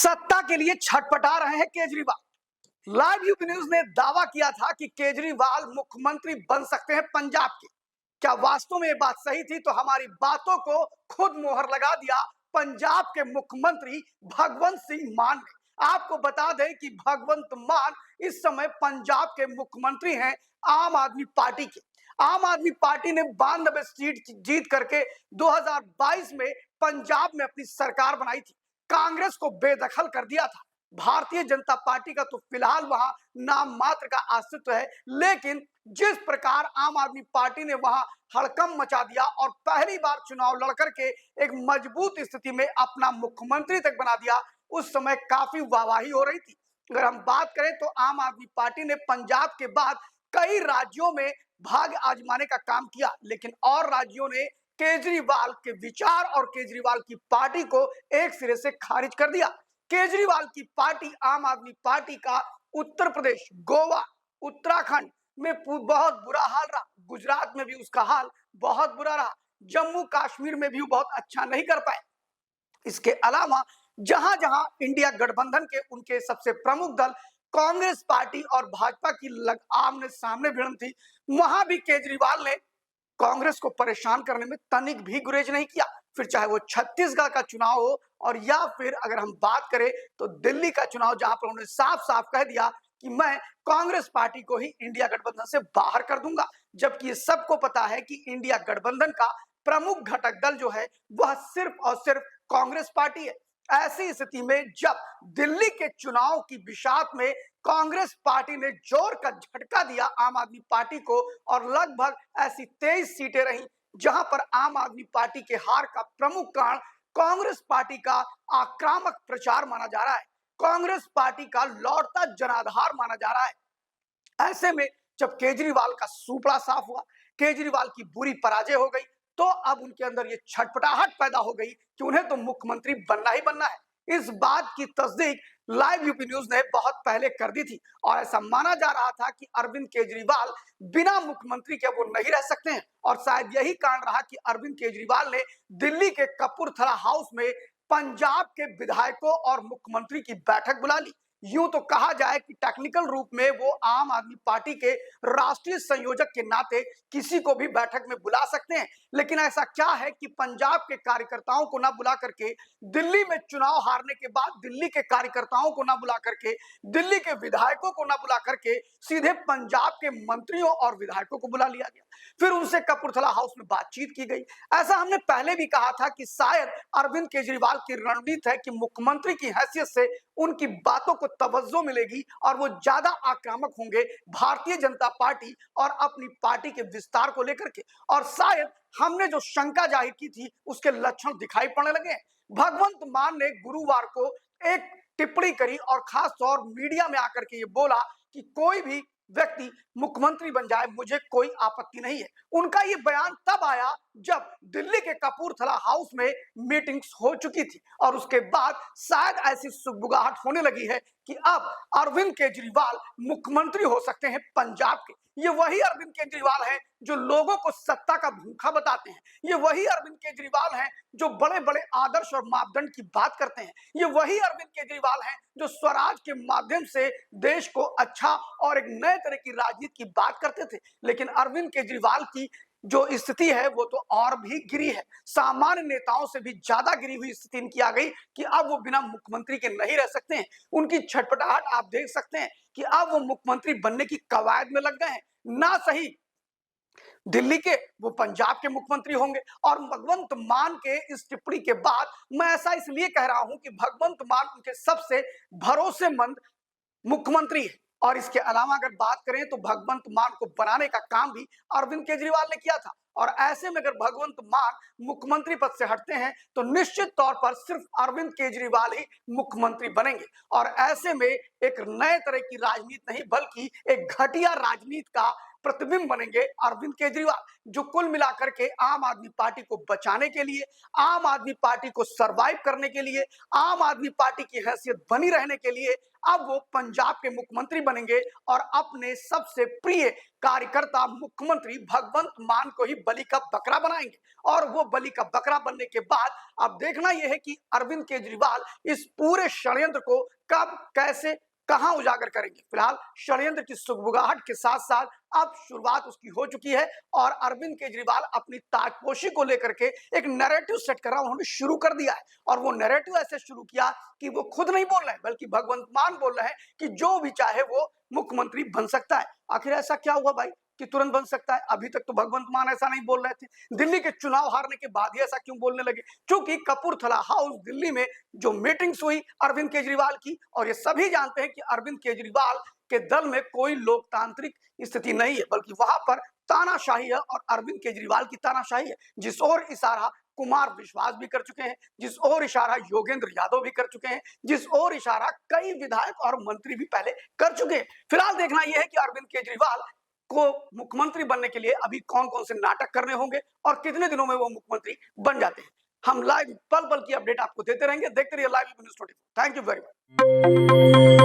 सत्ता के लिए छटपटा रहे हैं केजरीवाल। लाइव यूपी न्यूज ने दावा किया था कि केजरीवाल मुख्यमंत्री बन सकते हैं पंजाब के। क्या वास्तव में ये बात सही थी? तो हमारी बातों को खुद मोहर लगा दिया पंजाब के मुख्यमंत्री भगवंत सिंह मान ने। आपको बता दें कि भगवंत मान इस समय पंजाब के मुख्यमंत्री हैं आम आदमी पार्टी के। आम आदमी पार्टी ने 92 सीट जीत करके 2022 में पंजाब में अपनी सरकार बनाई थी, कांग्रेस को बेदखल कर दिया था। भारतीय जनता पार्टी का तो फिलहाल वहां नाम मात्र का अस्तित्व है, लेकिन जिस प्रकार आम आदमी पार्टी ने वहां हड़कंप मचा दिया और पहली बार चुनाव लड़कर के एक मजबूत स्थिति में अपना मुख्यमंत्री तक बना दिया, उस समय काफी वाहवाही हो रही थी। अगर हम बात करें तो आम आदमी पार्टी ने पंजाब के बाद कई राज्यों में भाग्य आजमाने का काम किया, लेकिन और राज्यों ने केजरीवाल के विचार और केजरीवाल की पार्टी को एक सिरे से खारिज कर दिया। केजरीवाल की पार्टी आम आदमी पार्टी का उत्तर प्रदेश, गोवा, उत्तराखंड में बहुत बुरा हाल रहा, गुजरात में भी उसका हाल बहुत बुरा रहा, जम्मू कश्मीर में भी बहुत अच्छा नहीं कर पाए। इसके अलावा जहां जहां इंडिया गठबंधन के उनके सबसे प्रमुख दल कांग्रेस पार्टी और भाजपा की आमने सामने भिड़ंत थी, वहां भी केजरीवाल ने कांग्रेस को परेशान करने में तनिक भी गुरेज नहीं किया। फिर चाहे वो छत्तीसगढ़ का चुनाव हो और या फिर अगर हम बात करें तो दिल्ली का चुनाव, जहां पर उन्होंने साफ साफ कह दिया कि मैं कांग्रेस पार्टी को ही इंडिया गठबंधन से बाहर कर दूंगा, जबकि सबको पता है कि इंडिया गठबंधन का प्रमुख घटक दल जो है वह सिर्फ और सिर्फ कांग्रेस पार्टी है। ऐसी स्थिति में जब दिल्ली के चुनाव की बिसात में कांग्रेस पार्टी ने जोर का झटका दिया आम आदमी पार्टी को और लगभग ऐसी 23 सीटें रहीं जहां पर आम आदमी पार्टी के हार का प्रमुख कारण कांग्रेस पार्टी का आक्रामक प्रचार माना जा रहा है, कांग्रेस पार्टी का लौटता जनाधार माना जा रहा है। ऐसे में जब केजरीवाल का सूपड़ा साफ हुआ, केजरीवाल की बुरी पराजय हो गई, तो अब उनके अंदर ये छटपटाहट पैदा हो गई कि उन्हें तो मुख्यमंत्री बनना ही बनना है। इस बात की तस्दीक लाइव यूपी न्यूज ने बहुत पहले कर दी थी और ऐसा माना जा रहा था कि अरविंद केजरीवाल बिना मुख्यमंत्री के वो नहीं रह सकते हैं, और शायद यही कारण रहा कि अरविंद केजरीवाल ने दिल्ली के कपूरथला हाउस में पंजाब के विधायकों और मुख्यमंत्री की बैठक बुला ली। यूं तो कहा जाए कि टेक्निकल रूप में वो आम आदमी पार्टी के राष्ट्रीय संयोजक के नाते किसी को भी बैठक में बुला सकते हैं, लेकिन ऐसा क्या है कि पंजाब के कार्यकर्ताओं को ना बुला करके, दिल्ली में चुनाव हारने के बाद दिल्ली के कार्यकर्ताओं को ना बुला करके, दिल्ली के विधायकों को ना बुला करके सीधे पंजाब के मंत्रियों और विधायकों को बुला लिया गया। फिर उनसे कपूरथला हाउस में बातचीत की गई। ऐसा हमने पहले भी कहा था कि शायद अरविंद केजरीवाल की रणनीति है कि मुख्यमंत्री की हैसियत से उनकी बातों को तवज्जो मिलेगी और वो ज्यादा आक्रामक होंगे भारतीय जनता पार्टी और अपनी पार्टी के विस्तार को लेकर के, और शायद हमने जो शंका जाहिर की थी उसके लक्षण दिखाई पड़ने लगे हैं। भगवंत मान ने गुरुवार को एक टिप्पणी करी और खास तौर मीडिया में आकर के ये बोला कि कोई भी व्यक्ति मुख्यमंत्री बन जाए, मुझे कोई आपत्ति नहीं है। उनका ये बयान तब आया जब दिल्ली के कपूरथला हाउस में मीटिंग्स हो चुकी थी और उसके बाद शायद ऐसी सुगबुगाहट होने लगी है कि अब अरविंद केजरीवाल मुख्यमंत्री हो सकते हैं पंजाब के। ये वही अरविंद केजरीवाल हैं जो लोगों को सत्ता का भूखा बताते हैं, ये वही अरविंद केजरीवाल हैं जो बड़े बड़े आदर्श और मापदंड की बात करते हैं, ये वही अरविंद केजरीवाल हैं जो स्वराज के माध्यम से देश को अच्छा और एक नए तरह की राजनीति की बात करते थे। लेकिन अरविंद केजरीवाल की जो स्थिति है वो तो और भी गिरी है, सामान्य नेताओं से भी ज्यादा गिरी हुई स्थिति इनकी आ गई कि अब वो बिना मुख्यमंत्री के नहीं रह सकते हैं। उनकी छटपटाहट आप देख सकते हैं कि अब वो मुख्यमंत्री बनने की कवायद में लग गए हैं। ना सही दिल्ली के, वो पंजाब के मुख्यमंत्री होंगे। और भगवंत मान के इस टिप्पणी के बाद मैं ऐसा इसलिए कह रहा हूं कि भगवंत मान उनके सबसे भरोसेमंद मुख्यमंत्री है। और इसके अलावा अगर बात करें तो भगवंत मान को बनाने का काम भी अरविंद केजरीवाल ने किया था, और ऐसे में अगर भगवंत मान मुख्यमंत्री पद से हटते हैं तो निश्चित तौर पर सिर्फ अरविंद केजरीवाल ही मुख्यमंत्री बनेंगे, और ऐसे में एक नए तरह की राजनीति नहीं बल्कि एक घटिया राजनीति का प्रतिबिंब बनेंगे अरविंद केजरीवाल, जो कुल मिलाकर के आम आदमी पार्टी को बचाने के लिए, आम आदमी पार्टी को सरवाइव करने के लिए, आम आदमी पार्टी की हैसियत बनी रहने के लिए अब वो पंजाब के मुख्यमंत्री बनेंगे और अपने सबसे प्रिय कार्यकर्ता मुख्यमंत्री भगवंत मान को ही बलि का बकरा बनाएंगे। और वो बलि का बकरा बनने के बाद अब देखना यह है कि अरविंद केजरीवाल इस पूरे षड्यंत्र को कब, कैसे, कहां उजागर करेंगे। फिलहाल षड्यंत्र की सुगबुगाहट के साथ साथ अब शुरुआत उसकी हो चुकी है और अरविंद केजरीवाल अपनी ताजपोशी को लेकर के एक नैरेटिव सेट कर रहा उन्होंने शुरू कर दिया है। और वो नैरेटिव ऐसे शुरू किया कि वो खुद नहीं बोल रहे हैं बल्कि भगवंत मान बोल रहे हैं कि जो भी चाहे वो मुख्यमंत्री बन सकता है। आखिर ऐसा क्या हुआ भाई कि तुरंत बन सकता है? अभी तक तो भगवंत मान ऐसा नहीं बोल रहे थे, दिल्ली के चुनाव हारने के बाद ही ऐसा क्यों बोलने लगे? क्योंकि कपूरथला हाउस दिल्ली में जो मीटिंग्स हुई अरविंद केजरीवाल की, और ये सभी जानते हैं कि अरविंद केजरीवाल के दल में कोई लोकतांत्रिक स्थिति नहीं है बल्कि वहां पर तानाशाही है और अरविंद केजरीवाल की तानाशाही है, जिस ओर इशारा कुमार विश्वास भी कर चुके हैं, जिस ओर इशारा योगेंद्र यादव भी कर चुके हैं, जिस ओर इशारा कई विधायक और मंत्री भी पहले कर चुके हैं। फिलहाल देखना यह है कि अरविंद केजरीवाल को मुख्यमंत्री बनने के लिए अभी कौन कौन से नाटक करने होंगे और कितने दिनों में वो मुख्यमंत्री बन जाते हैं। हम लाइव पल पल की अपडेट आपको देते रहेंगे। देखते रहिए live news 24। Thank you very much.